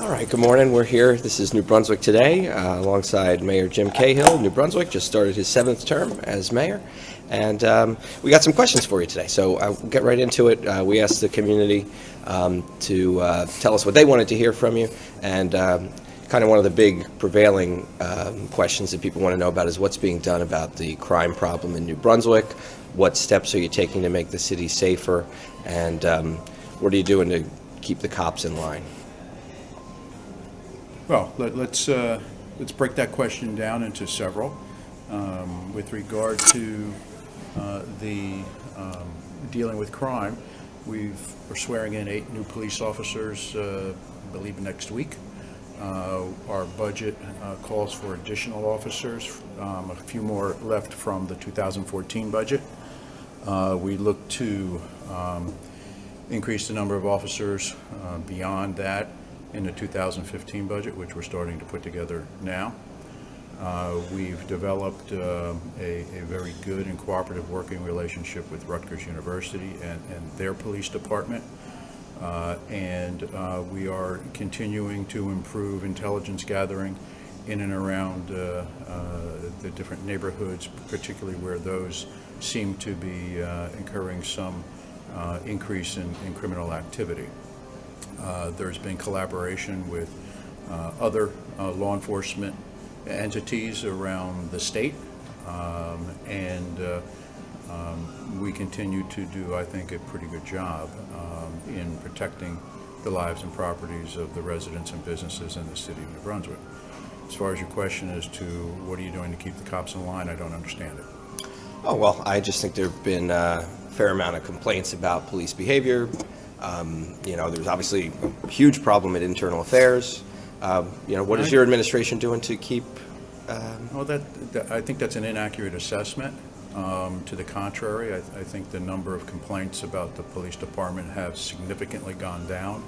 All right, good morning. We're here. This is New Brunswick Today, alongside Mayor Jim Cahill. New Brunswick just started his 7th term as mayor, and we got some questions for you today. So I'll get right into it. We asked the community to tell us what they wanted to hear from you, and kind of one of the big prevailing questions that people want to know about is what's being done about the crime problem in New Brunswick. What steps are you taking to make the city safer, and what are you doing to keep the cops in line? Well, let's break that question down into several. With regard to the dealing with crime, we're swearing in 8 new police officers, I believe next week. Our budget calls for additional officers, a few more left from the 2014 budget. We look to increase the number of officers beyond that in the 2015 budget, which we're starting to put together now. We've developed a very good and cooperative working relationship with Rutgers University and their police department. We are continuing to improve intelligence gathering in and around the different neighborhoods, particularly where those seem to be incurring some increase in criminal activity. There's been collaboration with other law enforcement entities around the state, we continue to do, I think, a pretty good job in protecting the lives and properties of the residents and businesses in the city of New Brunswick. As far as your question as to what are you doing to keep the cops in line, I don't understand it. Oh, well, I just think there have been a fair amount of complaints about police behavior. There's obviously a huge problem at internal affairs. What is your administration doing to keep? Well, I think that's an inaccurate assessment. To the contrary, I think the number of complaints about the police department have significantly gone down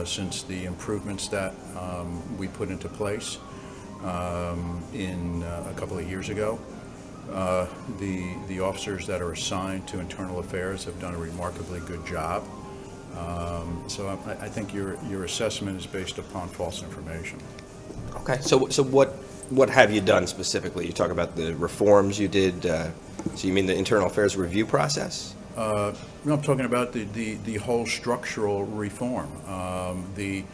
since the improvements that we put into place in a couple of years ago. The officers that are assigned to internal affairs have done a remarkably good job. So I think your assessment is based upon false information. Okay. So what have you done specifically? You talk about the reforms you did. So you mean the internal affairs review process? No, I'm talking about the whole structural reform. The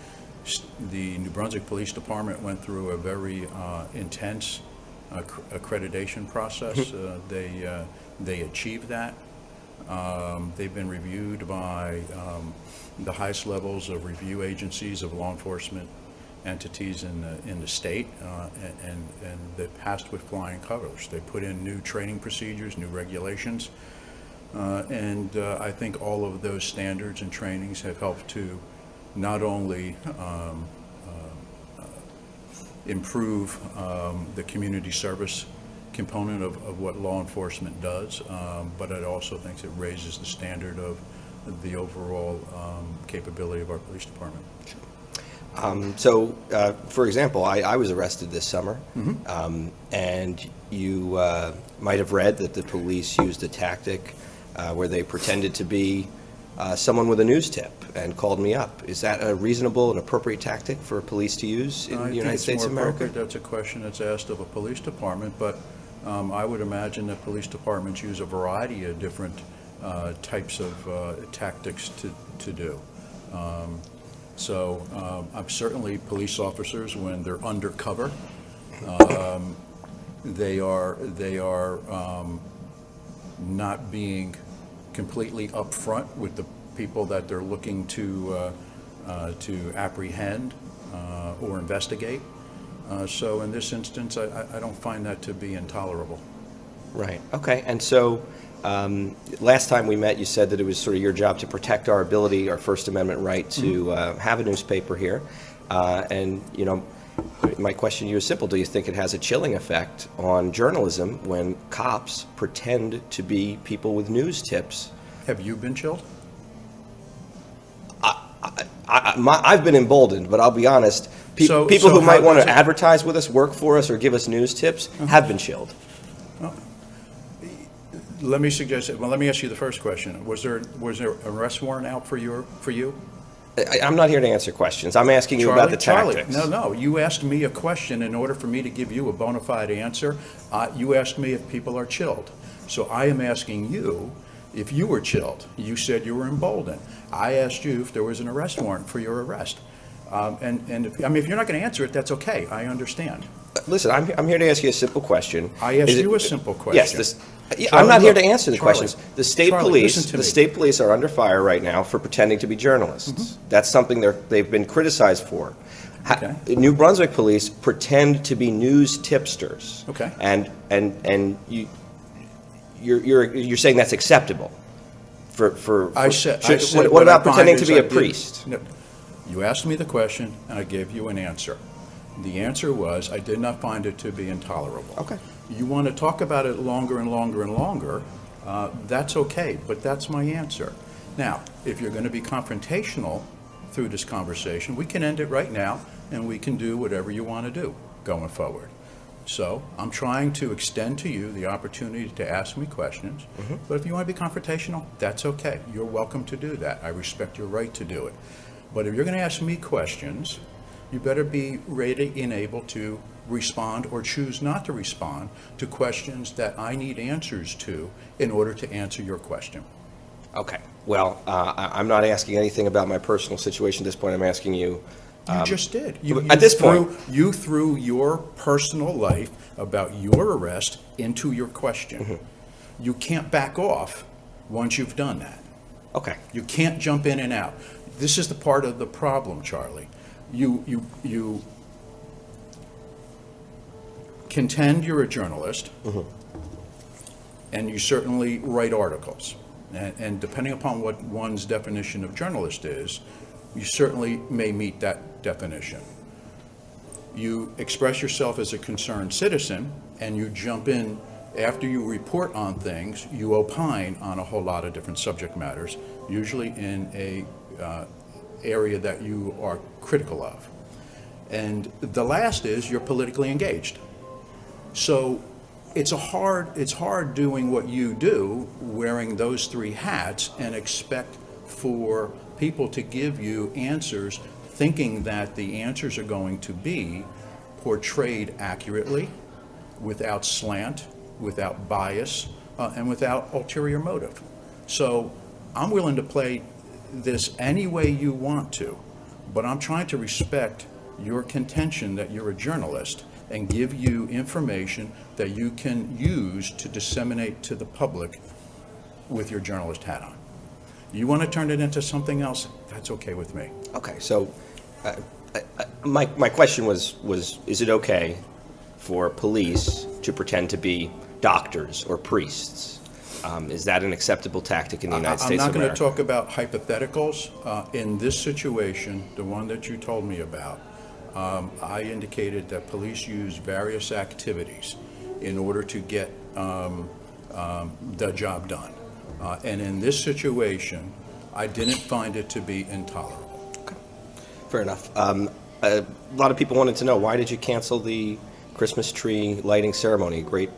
New Brunswick Police Department went through a very intense accreditation process. They achieved that. They've been reviewed by the highest levels of review agencies of law enforcement entities in the state, and they passed with flying colors. They put in new training procedures, new regulations, and I think all of those standards and trainings have helped to not only improve the community service component of what law enforcement does, but I also think it raises the standard of the overall capability of our police department. For example, I was arrested this summer, and you might have read that the police used a tactic where they pretended to be someone with a news tip and called me up. Is that a reasonable and appropriate tactic for police to use in the United States of America? That's a question that's asked of a police department, but I would imagine that police departments use a variety of different types of tactics to do. I'm certainly police officers, when they're undercover, they are not being completely upfront with the people that they're looking to apprehend or investigate. So in this instance, I don't find that to be intolerable. Right. Okay. And so last time we met, you said that it was sort of your job to protect our ability, our First Amendment right to have a newspaper here. My question to you is simple. Do you think it has a chilling effect on journalism when cops pretend to be people with news tips? Have you been chilled? I've been emboldened, but I'll be honest, people who might want to advertise with us, work for us, or give us news tips have been chilled. Let me suggest. Well, let me ask you the first question. Was there an arrest warrant out for you? I'm not here to answer questions. I'm asking you about the tactics. No, you asked me a question in order for me to give you a bona fide answer. You asked me if people are chilled. So I am asking you if you were chilled. You said you were emboldened. I asked you if there was an arrest warrant for your arrest. If you're not going to answer it, that's okay. I understand. Listen, I'm here to ask you a simple question. I asked you a simple question. Yes, I'm not here to answer the questions. The state Charlie, police are under fire right now for pretending to be journalists. Mm-hmm. That's something they've been criticized for. Okay. New Brunswick police pretend to be news tipsters. Okay. And you're saying that's acceptable? What about pretending to be a priest? No. You asked me the question, and I gave you an answer. The answer was, I did not find it to be intolerable. Okay. You want to talk about it longer and longer and longer, that's okay, but that's my answer. Now, if you're going to be confrontational through this conversation, we can end it right now, and we can do whatever you want to do going forward. So I'm trying to extend to you the opportunity to ask me questions, but if you want to be confrontational, that's okay. You're welcome to do that. I respect your right to do it. But if you're going to ask me questions, you better be ready and able to respond or choose not to respond to questions that I need answers to in order to answer your question. Okay. Well, I'm not asking anything about my personal situation at this point. I'm asking you. You just did. At this point, you threw your personal life about your arrest into your question. You can't back off once you've done that. Okay. You can't jump in and out. This is the part of the problem, Charlie. You contend you're a journalist, and you certainly write articles. And depending upon what one's definition of journalist is, you certainly may meet that definition. You express yourself as a concerned citizen, and you jump in after you report on things. You opine on a whole lot of different subject matters, usually in a area that you are critical of. And the last is you're politically engaged. So it's hard doing what you do, wearing those three hats, and expect for people to give you answers thinking that the answers are going to be portrayed accurately, without slant, without bias, and without ulterior motive. So I'm willing to play this any way you want to, but I'm trying to respect your contention that you're a journalist and give you information that you can use to disseminate to the public with your journalist hat on. You want to turn it into something else, that's okay with me. Okay, so my question was, is it okay for police to pretend to be doctors or priests? Is that an acceptable tactic in the United States of America? I'm not going to talk about hypotheticals. In this situation, the one that you told me about, I indicated that police use various activities in order to get the job done. And in this situation, I didn't find it to be intolerable. Okay. Fair enough. A lot of people wanted to know, why did you cancel the Christmas tree lighting ceremony? Great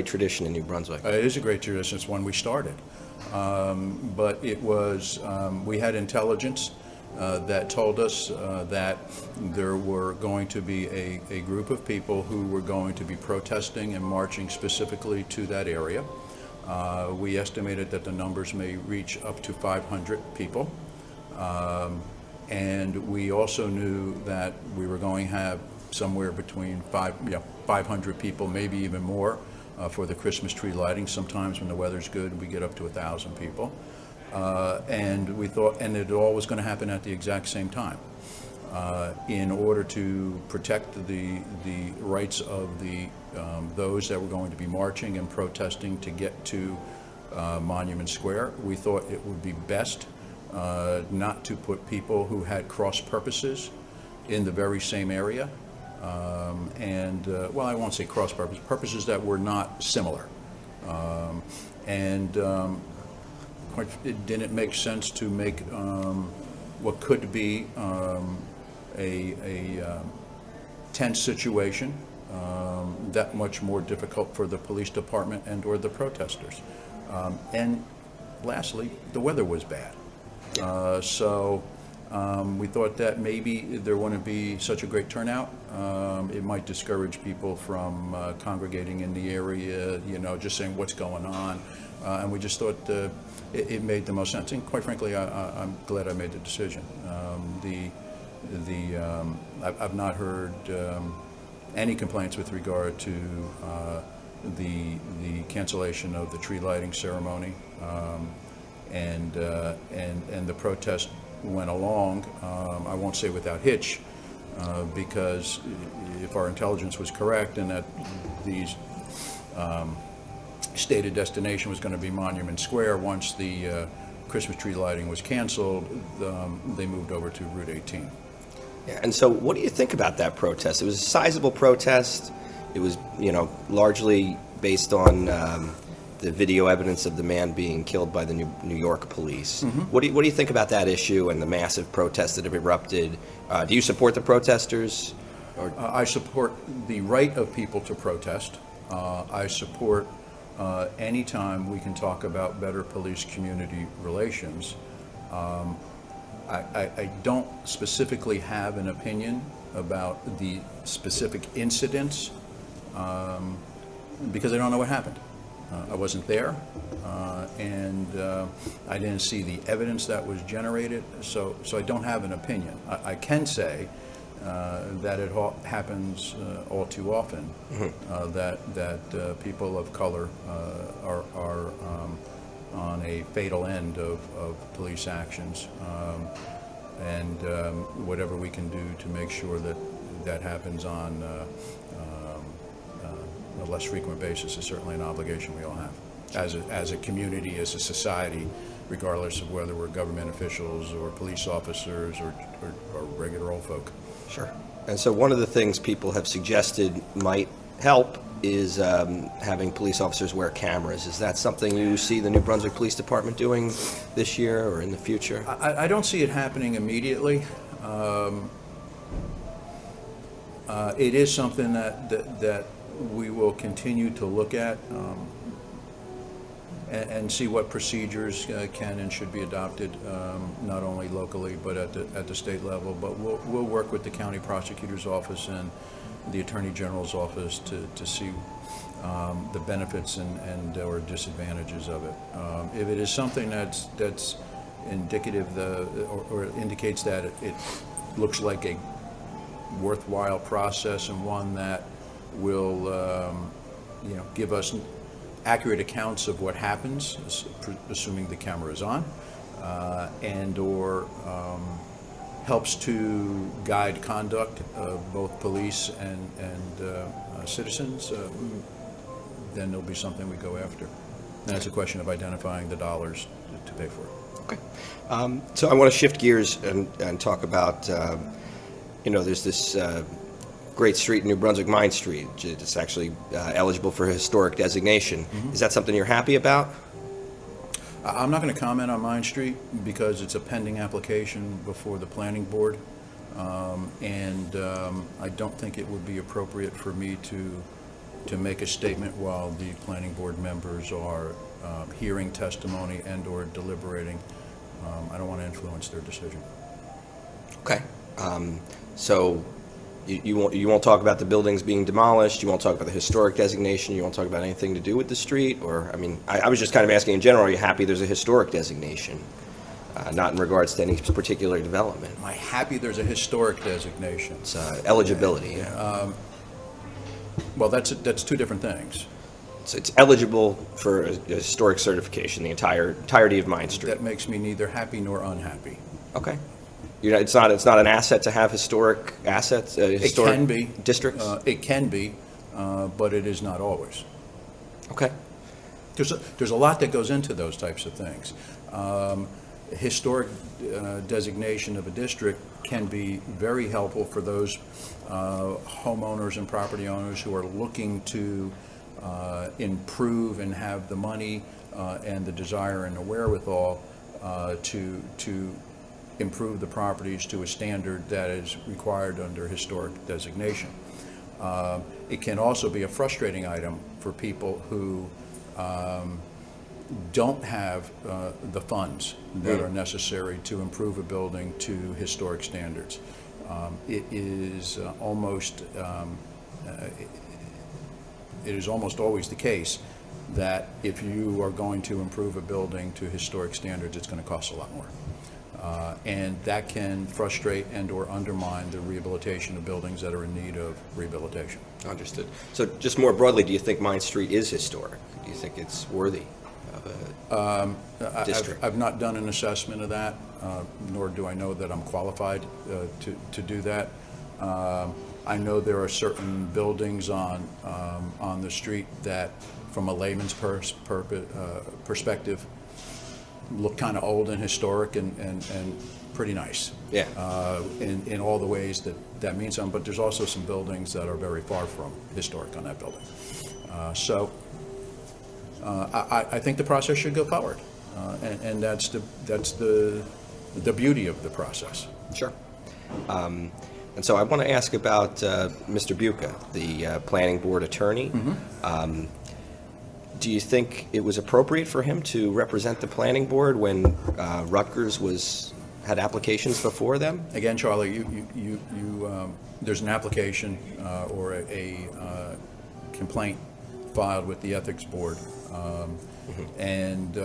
tradition in New Brunswick. It is a great tradition. It's one we started. But it was, we had intelligence that told us that there were going to be a group of people who were going to be protesting and marching specifically to that area. We estimated that the numbers may reach up to 500 people. And we also knew that we were going to have somewhere between 500 people, maybe even more, for the Christmas tree lighting. Sometimes when the weather's good, we get up to 1,000 people. And we thought, and it all was going to happen at the exact same time, in order to protect the rights of those that were going to be marching and protesting to get to Monument Square. We thought it would be best not to put people who had cross purposes in the very same area. Well, I won't say cross purposes that were not similar. It didn't make sense to make what could be a tense situation that much more difficult for the police department and or the protesters. And lastly, the weather was bad. So We thought that maybe there wouldn't be such a great turnout. It might discourage people from congregating in the area, just saying what's going on. And we just thought it made the most sense. And quite frankly, I'm glad I made the decision. I've not heard any complaints with regard to the cancellation of the tree lighting ceremony, and the protest went along. I won't say without hitch, because if our intelligence was correct and that these stated destination was going to be Monument Square, once the Christmas tree lighting was canceled, they moved over to Route 18. Yeah, and so what do you think about that protest? It was a sizable protest. It was, largely based on the video evidence of the man being killed by the New York police. Mm-hmm. What do you think about that issue and the massive protests that have erupted? Do you support the protesters? Or? I support the right of people to protest. I support any time we can talk about better police-community relations. I don't specifically have an opinion about the specific incidents, because I don't know what happened. I wasn't there, and I didn't see the evidence that was generated, so I don't have an opinion. I can say that it happens all too often, mm-hmm. that people of color are on a fatal end of police actions, and whatever we can do to make sure that happens on a less frequent basis is certainly an obligation we all have as a community, as a society, regardless of whether we're government officials or police officers or regular old folk. Sure. And so one of the things people have suggested might help is having police officers wear cameras. Is that something you see the New Brunswick Police Department doing this year or in the future? I don't see it happening immediately. It is something that we will continue to look at and see what procedures can and should be adopted, not only locally but at the state level. But we'll work with the county prosecutor's office and the attorney general's office to see the benefits and or disadvantages of it. If it is something that's indicative or indicates that it looks like a worthwhile process and one that will give us accurate accounts of what happens, assuming the camera is on, and or helps to guide conduct of both police and citizens, then there'll be something we go after. And it's a question of identifying the dollars to pay for it. Okay. So I want to shift gears and talk about, there's this great street in New Brunswick, Mine Street. It's actually eligible for historic designation. Mm-hmm. Is that something you're happy about? I'm not going to comment on Mine Street because it's a pending application before the planning board, and I don't think it would be appropriate for me to make a statement while the planning board members are hearing testimony and or deliberating. I don't want to influence their decision. Okay. So you won't talk about the buildings being demolished, you won't talk about the historic designation, you won't talk about anything to do with the street? Or, I was just kind of asking in general, are you happy there's a historic designation? Not in regards to any particular development. Am I happy there's a historic designation? It's eligibility. Well, that's two different things. So it's eligible for a historic certification, the entirety of Mine Street. That makes me neither happy nor unhappy. Okay. It's not an asset to have historic assets, historic it can be. Districts? It can be, but it is not always. Okay. There's a lot that goes into those types of things. Historic designation of a district can be very helpful for those homeowners and property owners who are looking to improve and have the money and the desire and the wherewithal to improve the properties to a standard that is required under historic designation. It can also be a frustrating item for people who don't have the funds that are necessary to improve a building to historic standards. It is almost always the case that if you are going to improve a building to historic standards, it's going to cost a lot more. And that can frustrate and or undermine the rehabilitation of buildings that are in need of rehabilitation. Understood. So just more broadly, do you think Mine Street is historic? Do you think it's worthy of a district? I've not done an assessment of that, nor do I know that I'm qualified to do that. I know there are certain buildings on the street that, from a layman's perspective, look kind of old and historic and pretty nice. Yeah. In all the ways that means something. But there's also some buildings that are very far from historic on that building. So I think the process should go forward, and that's the beauty of the process. Sure. And so I want to ask about Mr. Buca, the planning board attorney. Mm-hmm. Do you think it was appropriate for him to represent the planning board when Rutgers had applications before them? Again, Charlie, there's an application or a complaint filed with the ethics board, and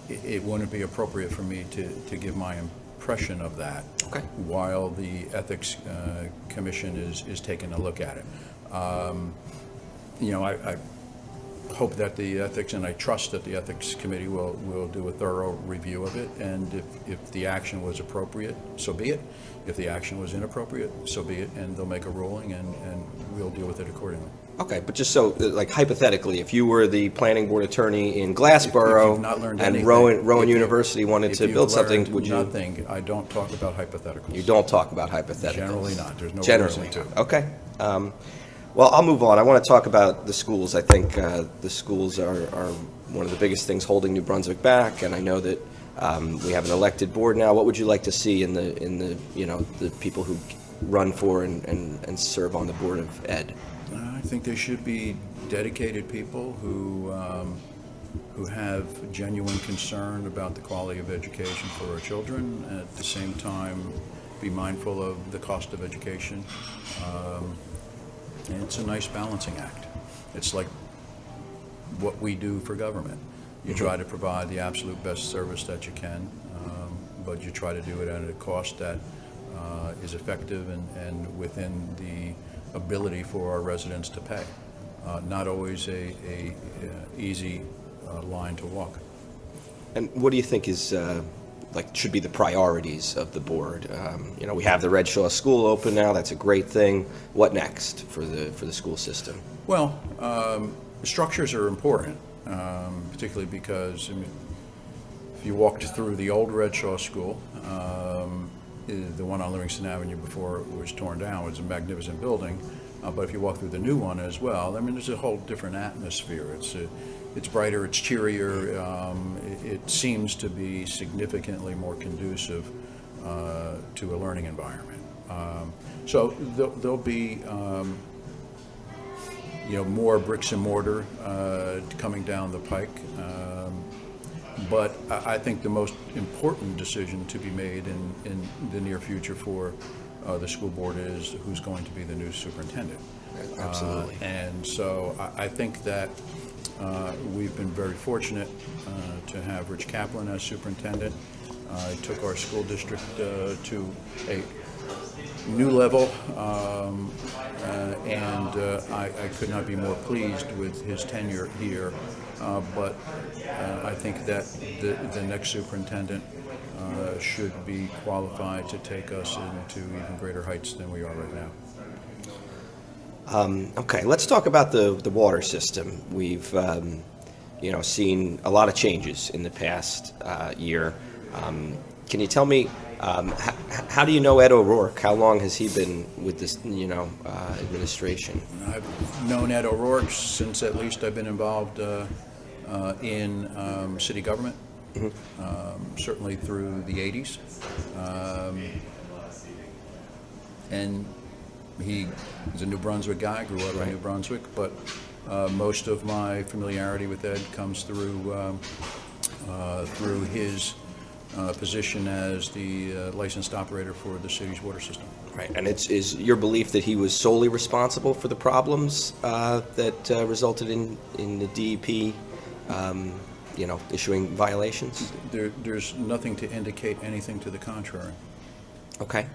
it wouldn't be appropriate for me to give my impression of that. Okay. While the ethics commission is taking a look at it. I hope that the ethics, and I trust that the ethics committee will do a thorough review of it, and if the action was appropriate, so be it. If the action was inappropriate, so be it, and they'll make a ruling, and we'll deal with it accordingly. Okay, but just so, like, hypothetically, if you were the planning board attorney in Glassboro and Rowan University wanted to build something, would you? Nothing. I don't talk about hypotheticals. You don't talk about hypotheticals? Generally not. There's no Generally reason to. Okay. Well, I'll move on. I want to talk about the schools. I think the schools are one of the biggest things holding New Brunswick back, and I know that we have an elected board now. What would you like to see in the people who run for and serve on the Board of Ed? I think there should be dedicated people who have genuine concern about the quality of education for our children, and at the same time be mindful of the cost of education. And it's a nice balancing act. It's like what we do for government. You try to provide the absolute best service that you can, but you try to do it at a cost that is effective and within the ability for our residents to pay. Not always a easy line to walk. And what do you think is should be the priorities of the board? We have the Red Shaw School open now. That's a great thing. What next for the school system? Well, structures are important, particularly because if you walked through the old Red Shaw School, the one on Livingston Avenue before it was torn down, was a magnificent building. But if you walk through the new one as well, there's a whole different atmosphere. It's brighter, it's cheerier. It seems to be significantly more conducive to a learning environment. So there'll be more bricks and mortar coming down the pike. But I think the most important decision to be made in the near future for the school board is who's going to be the new superintendent. Absolutely. And so I think that we've been very fortunate to have Rich Kaplan as superintendent. He took our school district to a new level, and I could not be more pleased with his tenure here. But I think that the next superintendent should be qualified to take us into even greater heights than we are right now. Okay, let's talk about the water system. We've seen a lot of changes in the past year. Can you tell me how do you know Ed O'Rourke? How long has he been with this administration? I've known Ed O'Rourke since at least I've been involved in city government. Certainly through the 80s. And he is a New Brunswick guy, grew up in New Brunswick, but Most of my familiarity with Ed comes through his position as the licensed operator for the city's water system. Right, and is your belief that he was solely responsible for the problems that resulted in the DEP, issuing violations? There's nothing to indicate anything to the contrary. Okay,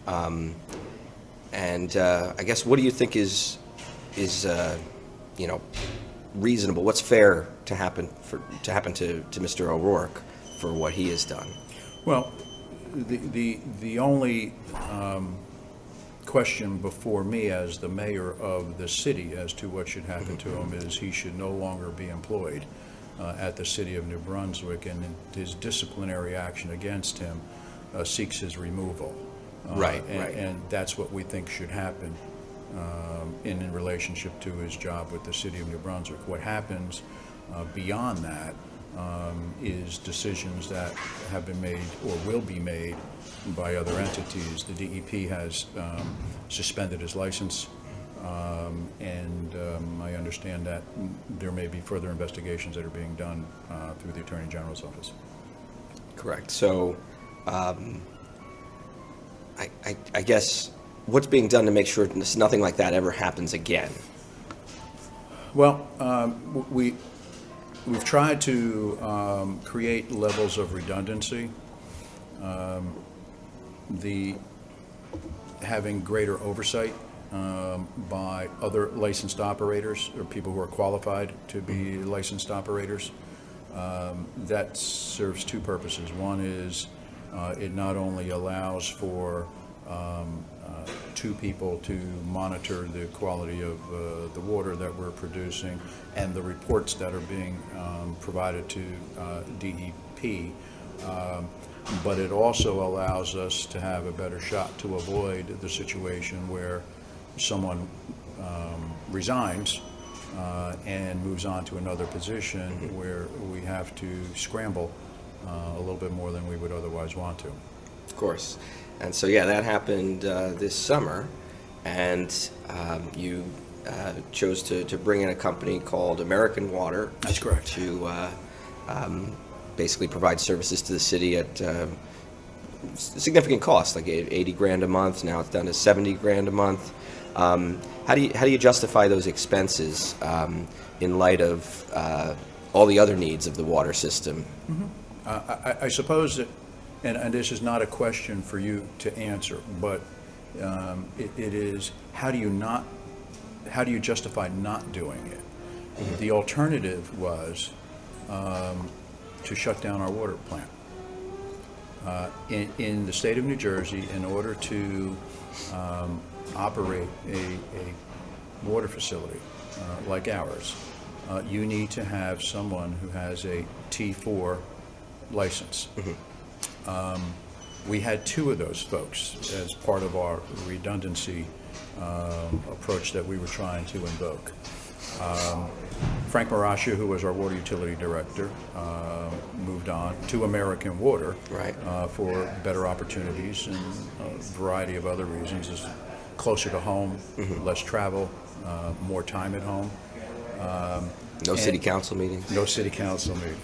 and I guess what do you think is reasonable? What's fair to happen to Mr. O'Rourke for what he has done? Well, the only question before me as the mayor of the city as to what should happen to him is he should no longer be employed at the city of New Brunswick, and his disciplinary action against him seeks his removal. Right. And that's what we think should happen in relationship to his job with the city of New Brunswick. What happens beyond that is decisions that have been made or will be made by other entities. The DEP has suspended his license, and I understand that there may be further investigations that are being done through the Attorney General's office. Correct. So, I guess what's being done to make sure nothing like that ever happens again? Well, we've tried to create levels of redundancy. Having greater oversight by other licensed operators or people who are qualified to be licensed operators. That serves two purposes. One is it not only allows for two people to monitor the quality of the water that we're producing and the reports that are being provided to DEP, but it also allows us to have a better shot to avoid the situation where someone resigns and moves on to another position where we have to scramble a little bit more than we would otherwise want to. Of course. And so, yeah, that happened this summer, and you chose to bring in a company called American Water. That's correct. To basically provide services to the city at significant cost, like 80 grand a month. Now it's down to 70 grand a month. How do you justify those expenses in light of all the other needs of the water system? Mm-hmm. I suppose that, and this is not a question for you to answer, but it is, how do you justify not doing it? Mm-hmm. The alternative was to shut down our water plant. In the state of New Jersey, in order to operate a water facility like ours, you need to have someone who has a T4 license. Mm-hmm. We had two of those folks as part of our redundancy approach that we were trying to invoke. Frank Marascia, who was our water utility director, moved on to American Water, right, for better opportunities and a variety of other reasons. It's closer to home, mm-hmm, less travel, more time at home. No city council meetings. No city council meetings.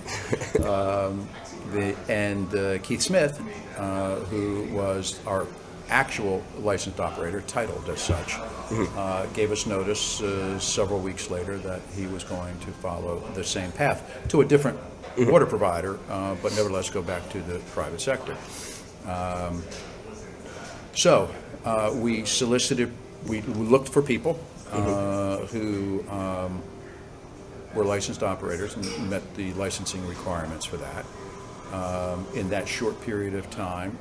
Keith Smith, who was our actual licensed operator, titled as such, mm-hmm, gave us notice several weeks later that he was going to follow the same path to a different, mm-hmm, water provider, but nevertheless go back to the private sector. So we solicited, we looked for people who were licensed operators and met the licensing requirements for that. In that short period of time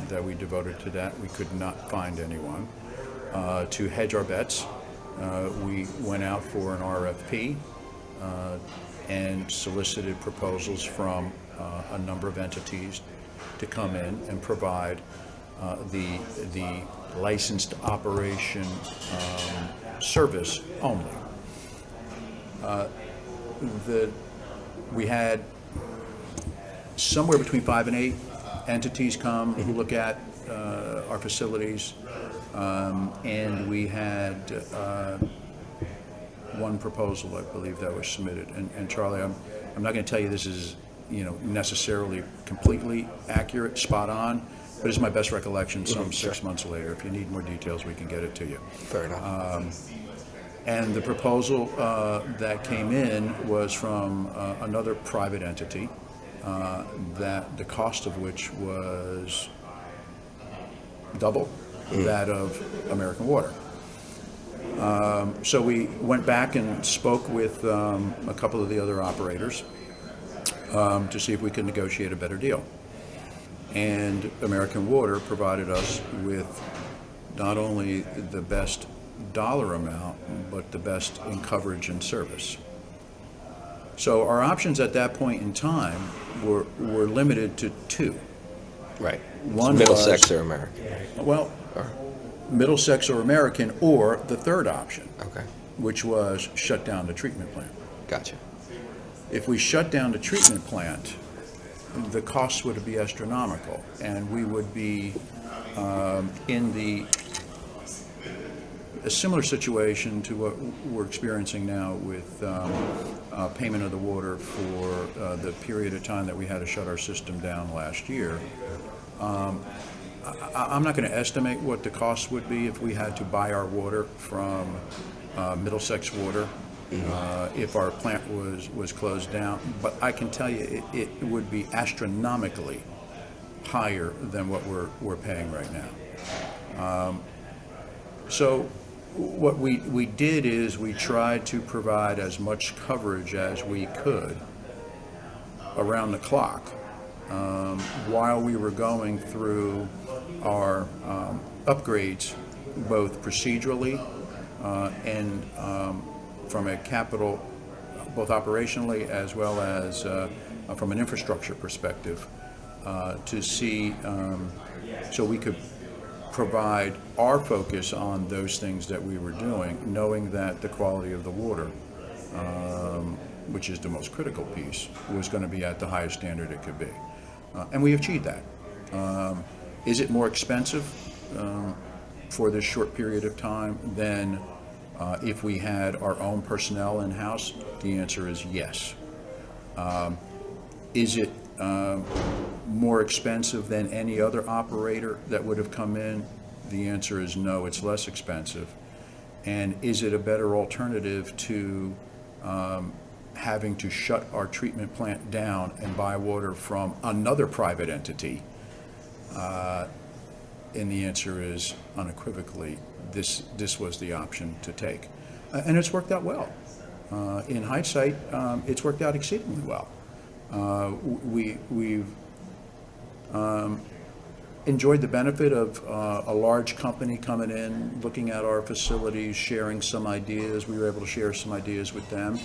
that we devoted to that, we could not find anyone. To hedge our bets, we went out for an RFP and solicited proposals from a number of entities to come in and provide the licensed operation service only. We had somewhere between 5 and 8 entities come, mm-hmm, look at our facilities, and we had one proposal, I believe, that was submitted. And Charlie, I'm not going to tell you this is, necessarily completely accurate, spot on, but it's my best recollection some 6 months later. If you need more details, we can get it to you. Fair enough. And the proposal that came in was from another private entity, that the cost of which was double that of American Water. So we went back and spoke with a couple of the other operators to see if we could negotiate a better deal. And American Water provided us with not only the best dollar amount, but the best in coverage and service. So our options at that point in time were limited to two. Right. One Middlesex was, or American. Well, Middlesex or American, or the third option, Okay. which was shut down the treatment plant. Gotcha. If we shut down the treatment plant, the costs would be astronomical, and we would be in a similar situation to what we're experiencing now with payment of the water for the period of time that we had to shut our system down last year. I'm not going to estimate what the cost would be if we had to buy our water from Middlesex Water, if our plant was closed down, but I can tell you it would be astronomically higher than what we're paying right now. So what we did is we tried to provide as much coverage as we could around the clock while we were going through our upgrades, both procedurally and from a capital, both operationally as well as from an infrastructure perspective, to see so we could provide our focus on those things that we were doing, knowing that the quality of the water, which is the most critical piece, was going to be at the highest standard it could be. And we achieved that. Is it more expensive for this short period of time than if we had our own personnel in-house? The answer is yes. Is it more expensive than any other operator that would have come in? The answer is no, it's less expensive. And is it a better alternative to having to shut our treatment plant down and buy water from another private entity? And the answer is unequivocally, this was the option to take. And it's worked out well. In hindsight, it's worked out exceedingly well. We've enjoyed the benefit of a large company coming in, looking at our facilities, sharing some ideas. We were able to share some ideas with them.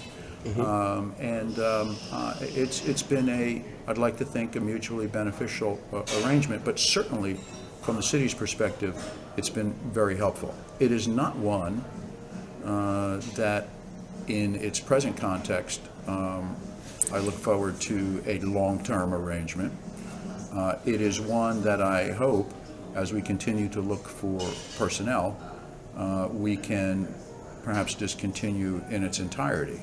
It's been I'd like to think, a mutually beneficial arrangement, but certainly from the city's perspective, it's been very helpful. It is not one that in its present context, I look forward to a long-term arrangement. It is one that I hope, as we continue to look for personnel, we can perhaps discontinue in its entirety.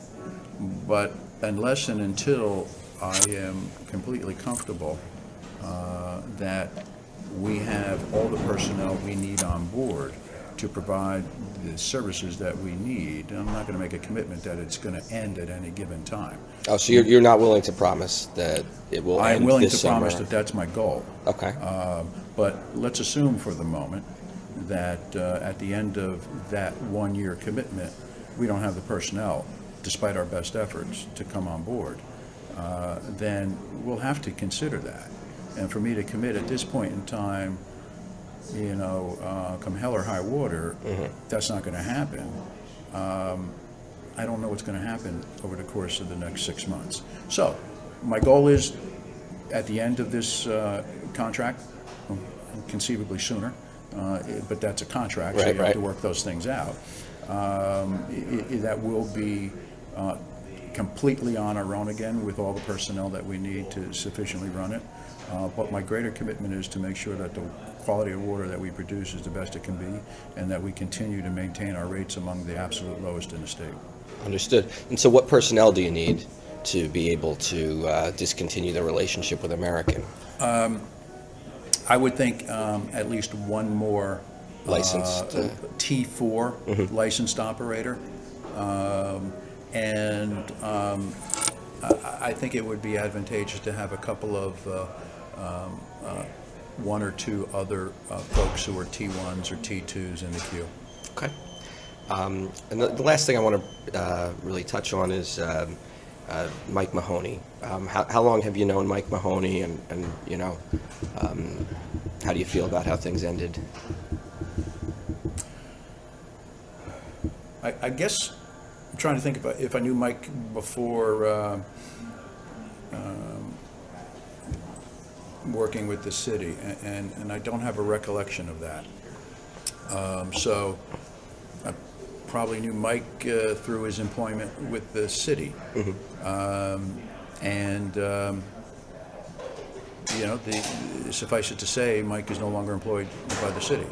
But unless and until I am completely comfortable that we have all the personnel we need on board to provide the services that we need, I'm not going to make a commitment that it's going to end at any given time. Oh, so you're not willing to promise that it will end this summer? I am willing to promise that that's my goal. Okay. But let's assume for the moment that at the end of that one-year commitment, we don't have the personnel, despite our best efforts, to come on board. Then we'll have to consider that. And for me to commit at this point in time, come hell or high water, that's not going to happen. I don't know what's going to happen over the course of the next 6 months. So my goal is at the end of this contract, conceivably sooner, but that's a contract, so you have to work those things out. That will be completely on our own again with all the personnel that we need to sufficiently run it. But my greater commitment is to make sure that the quality of water that we produce is the best it can be, and that we continue to maintain our rates among the absolute lowest in the state. Understood. And so what personnel do you need to be able to discontinue the relationship with American? I would think at least one more Licensed, T4 licensed operator. I think it would be advantageous to have a couple of one or two other folks who are T1s or T2s in the queue. Okay. And the last thing I want to really touch on is Mike Mahoney. How long have you known Mike Mahoney, and you know, how do you feel about how things ended? I guess I'm trying to think if I knew Mike before working with the city, and I don't have a recollection of that. So I probably knew Mike through his employment with the city. You know, suffice it to say, Mike is no longer employed by the city.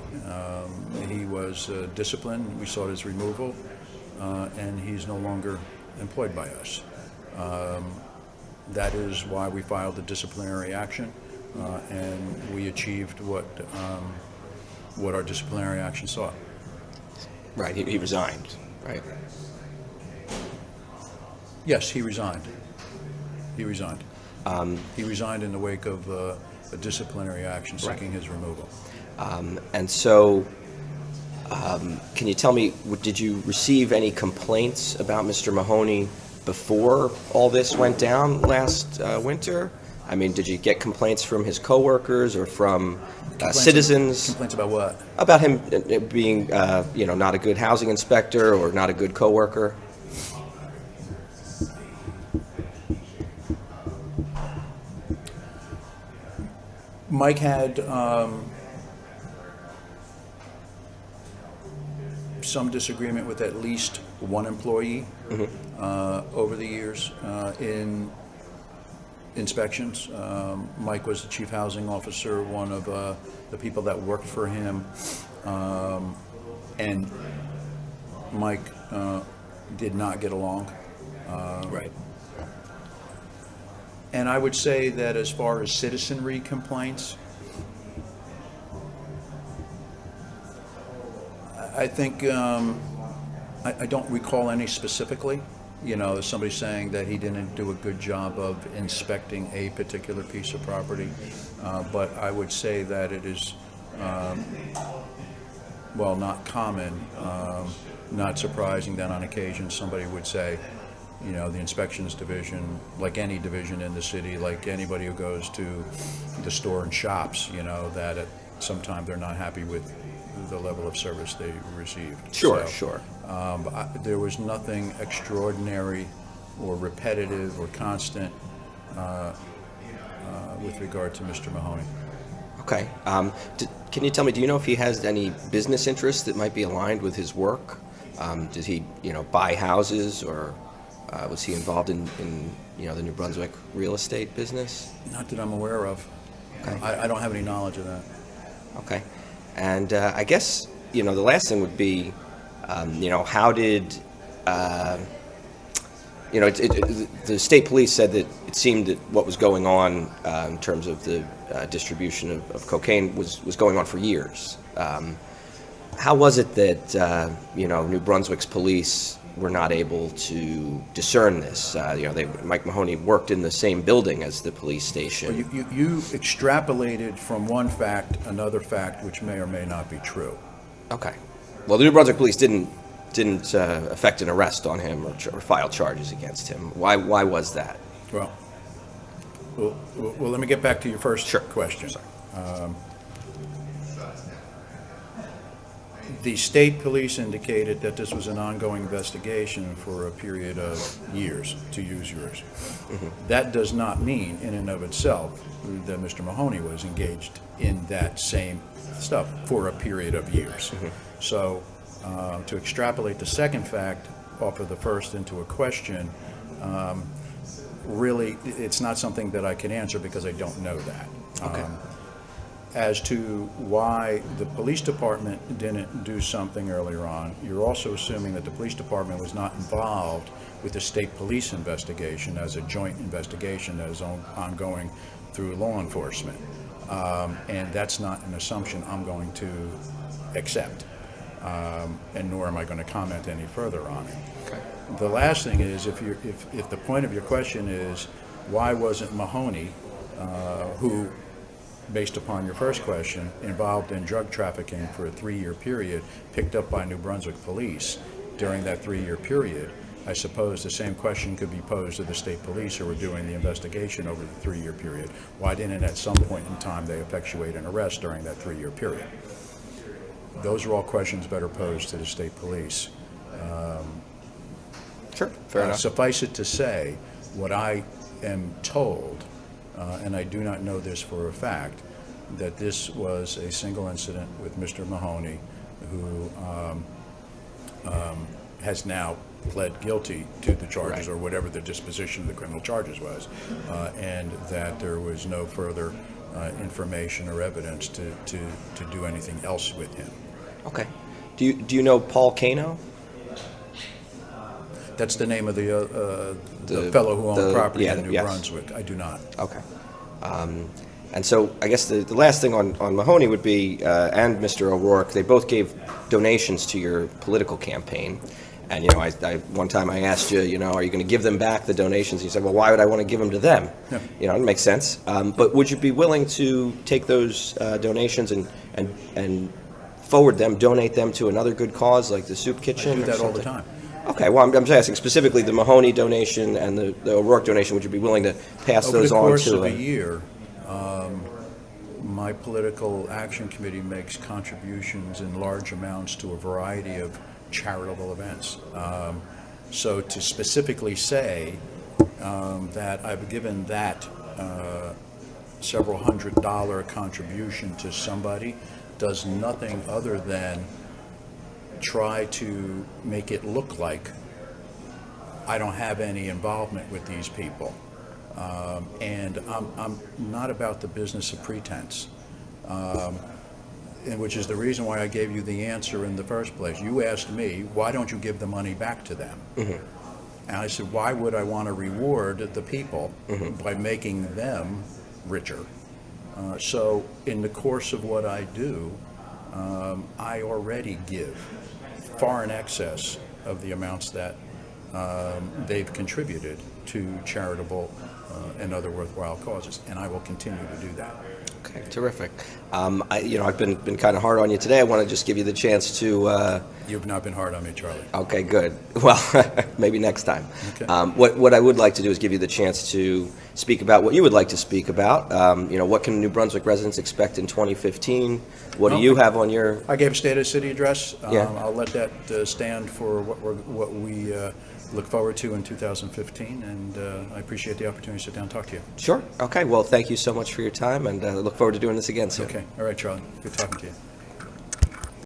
He was disciplined. We sought his removal, and he's no longer employed by us. That is why we filed the disciplinary action, and we achieved what our disciplinary action sought. Right, he resigned, right? Yes, he resigned. He resigned. He resigned in the wake of a disciplinary action seeking his removal. And so, can you tell me, did you receive any complaints about Mr. Mahoney before all this went down last winter? I mean, did you get complaints from his coworkers or from citizens? Complaints about what? About him being, you know, not a good housing inspector or not a good coworker? Mike had some disagreement with at least one employee over the years in inspections. Mike was the chief housing officer, one of the people that worked for him, and Mike did not get along. Right. And I would say that as far as citizenry complaints, I think I don't recall any specifically. You know, somebody saying that he didn't do a good job of inspecting a particular piece of property. But I would say that it is, well, not common, not surprising that on occasion somebody would say, you know, the inspections division, like any division in the city, like anybody who goes to the store and shops, you know, that at some time they're not happy with the level of service they received. Sure, So, sure. There was nothing extraordinary or repetitive or constant with regard to Mr. Mahoney. Okay. Can you tell me, do you know if he has any business interests that might be aligned with his work? Did he, you know, buy houses, or was he involved in, you know, the New Brunswick real estate business? Not that I'm aware of. Okay. I don't have any knowledge of that. Okay. And I guess, you know, the last thing would be, you know, how did, you know, the state police said that it seemed that what was going on in terms of the distribution of cocaine was going on for years. How was it that, you know, New Brunswick's police were not able to discern this? You know, Mike Mahoney worked in the same building as the police station. Well, you extrapolated from one fact another fact which may or may not be true. Okay. Well, the New Brunswick police didn't effect an arrest on him or file charges against him. Why was that? Well, let me get back to your first question. The state police indicated that this was an ongoing investigation for a period of years, to use yours. That does not mean, in and of itself, that Mr. Mahoney was engaged in that same stuff for a period of years. So, to extrapolate the second fact off of the first into a question, really, it's not something that I can answer because I don't know that. Okay. as to why the police department didn't do something earlier on, you're also assuming that the police department was not involved with the state police investigation as a joint investigation that is ongoing through law enforcement. And that's not an assumption I'm going to accept, and nor am I going to comment any further on it. Okay. The last thing is, if the point of your question is, why wasn't Mahoney, who, based upon your first question, involved in drug trafficking for a 3-year period, picked up by New Brunswick police during that 3-year period, I suppose the same question could be posed to the state police who were doing the investigation over the 3-year period. Why didn't at some point in time they effectuate an arrest during that 3-year period? Those are all questions better posed to the state police. Sure, fair enough. Suffice it to say, what I am told, and I do not know this for a fact, that this was a single incident with Mr. Mahoney, who has now pled guilty to the charges, Right. or whatever the disposition of the criminal charges was, and that there was no further information or evidence to do anything else with him. Okay. Do you know Paul Cahill? That's the name of the fellow who owned property in New yes. Brunswick. I do not. Okay. And so I guess the last thing on Mahoney would be, and Mr. O'Rourke, they both gave donations to your political campaign. And, one time I asked you, are you going to give them back the donations? You said, well, why would I want to give them to them? Yeah. It makes sense. But would you be willing to take those donations and forward them, donate them to another good cause like the soup kitchen? I do or that all the something? time. Okay, well, I'm just asking specifically the Mahoney donation and the O'Rourke donation. Would you be willing to pass Over those the on course to of a year, my political action committee makes contributions in large amounts to a variety of charitable events. So to specifically say that I've given that several $100 contribution to somebody does nothing other than try to make it look like I don't have any involvement with these people. And I'm not about the business of pretense, and which is the reason why I gave you the answer in the first place. You asked me, why don't you give the money back to them? Mm-hmm. And I said, why would I want to reward the people by making them richer? So in the course of what I do, I already give far in excess of the amounts that they've contributed to charitable and other worthwhile causes, and I will continue to do that. Okay, terrific. I've been kind of hard on you today. I want to just give you the chance to. You've not been hard on me, Charlie. Okay, good. Well, maybe next time. Okay. What I would like to do is give you the chance to speak about what you would like to speak about. What can New Brunswick residents expect in 2015? What do you have on your? I gave a State of the City address. Yeah. I'll let that stand for what we look forward to in 2015, and I appreciate the opportunity to sit down and talk to you. Sure. Okay. Well, thank you so much for your time, and I look forward to doing this again soon. Okay. All right, Charlie. Good talking to you.